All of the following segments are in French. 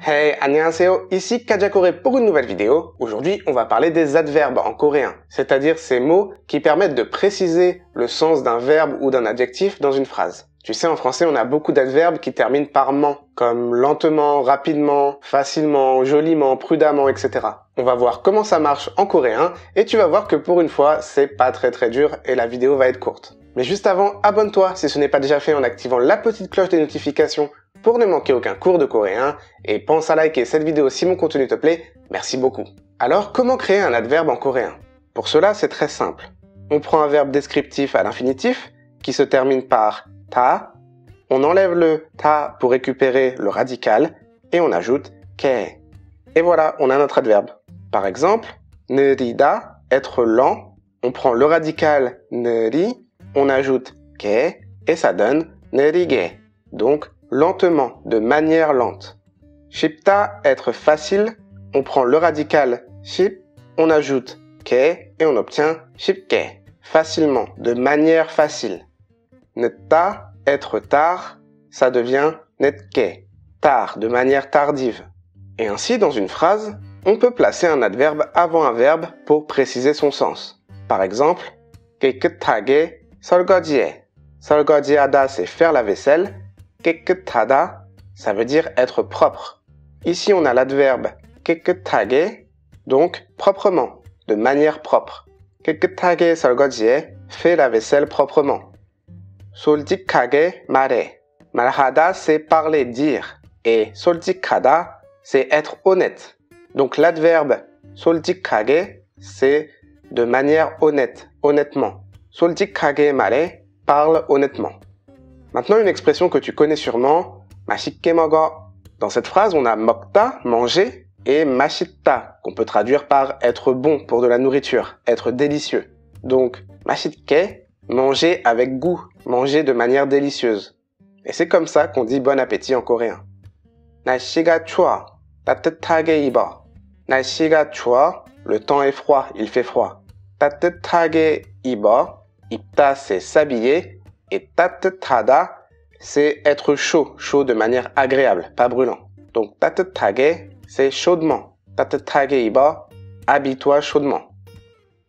Hey, annyeonghaseyo, ici Kajakore pour une nouvelle vidéo. Aujourd'hui, on va parler des adverbes en coréen, c'est-à-dire ces mots qui permettent de préciser le sens d'un verbe ou d'un adjectif dans une phrase. Tu sais, en français, on a beaucoup d'adverbes qui terminent par ment, comme lentement, rapidement, facilement, joliment, prudemment, etc. On va voir comment ça marche en coréen et tu vas voir que pour une fois, c'est pas très dur et la vidéo va être courte. Mais juste avant, abonne-toi si ce n'est pas déjà fait en activant la petite cloche des notifications pour ne manquer aucun cours de coréen et pense à liker cette vidéo si mon contenu te plaît, merci beaucoup. Alors, comment créer un adverbe en coréen? Pour cela, c'est très simple. On prend un verbe descriptif à l'infinitif qui se termine par ta, on enlève le ta pour récupérer le radical et on ajoute ke. Et voilà, on a notre adverbe. Par exemple, 느리다, être lent, on prend le radical 느리, on ajoute ke et ça donne 느리게. Donc, lentement, de manière lente. 쉽다, être facile, on prend le radical 쉽, on ajoute ke et on obtient 쉽게, facilement, de manière facile. 늦다, être tard, ça devient 늦게, tard, de manière tardive. Et ainsi, dans une phrase, on peut placer un adverbe avant un verbe pour préciser son sens. Par exemple, 깨끗하게 설거지해. 설거지하다, c'est faire la vaisselle. 깨끗하다, ça veut dire être propre. Ici, on a l'adverbe 깨끗하게, donc proprement, de manière propre. 깨끗하게 설거지해, fait la vaisselle proprement. 솔직하게 말해. 말하다, c'est parler, dire. Et 솔직하다, c'est être honnête. Donc l'adverbe 솔직하게, c'est de manière honnête, honnêtement. 솔직하게 말해, parle honnêtement. Maintenant, une expression que tu connais sûrement, 맛있게 먹어. Dans cette phrase, on a 먹다, manger, et 맛있다, qu'on peut traduire par être bon pour de la nourriture, être délicieux. Donc, 맛있게, manger avec goût, manger de manière délicieuse. Et c'est comme ça qu'on dit bon appétit en coréen. 날씨가 추워, 따뜻하게 입어. 날씨가 추워, le temps est froid, il fait froid. 따뜻하게 입어, 입다 c'est s'habiller, et 따뜻하다, c'est être chaud, chaud de manière agréable, pas brûlant. Donc 따뜻하게, c'est chaudement. 따뜻하게 입어, habille-toi chaudement.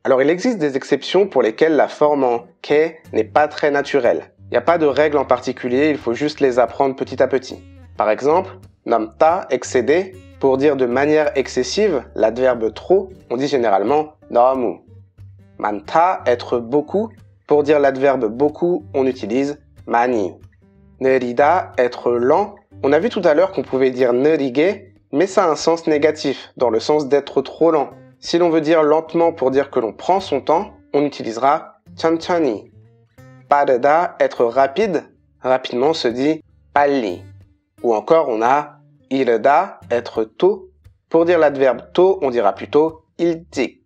Alors il existe des exceptions pour lesquelles la forme en ke n'est pas très naturelle. Il n'y a pas de règles en particulier, il faut juste les apprendre petit à petit. Par exemple, 넘다, excéder, pour dire de manière excessive, l'adverbe trop, on dit généralement 너무. 많다, être beaucoup, pour dire l'adverbe beaucoup, on utilise 많이. 느리다, être lent. On a vu tout à l'heure qu'on pouvait dire 느리게, mais ça a un sens négatif, dans le sens d'être trop lent. Si l'on veut dire lentement pour dire que l'on prend son temps, on utilisera 천천히. 빠르다, être rapide. Rapidement se dit 빨리. Ou encore, on a 이르다, être tôt. Pour dire l'adverbe tôt, on dira plutôt 일찍.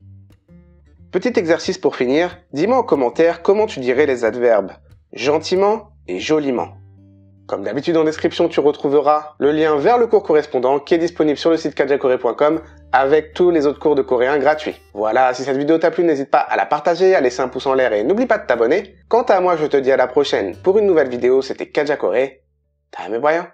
Petit exercice pour finir, dis-moi en commentaire comment tu dirais les adverbes gentiment et joliment. Comme d'habitude en description, tu retrouveras le lien vers le cours correspondant qui est disponible sur le site kajakore.com avec tous les autres cours de coréen gratuits. Voilà, si cette vidéo t'a plu, n'hésite pas à la partager, à laisser un pouce en l'air et n'oublie pas de t'abonner. Quant à moi, je te dis à la prochaine pour une nouvelle vidéo, c'était Kajakore. 다음에 봐요.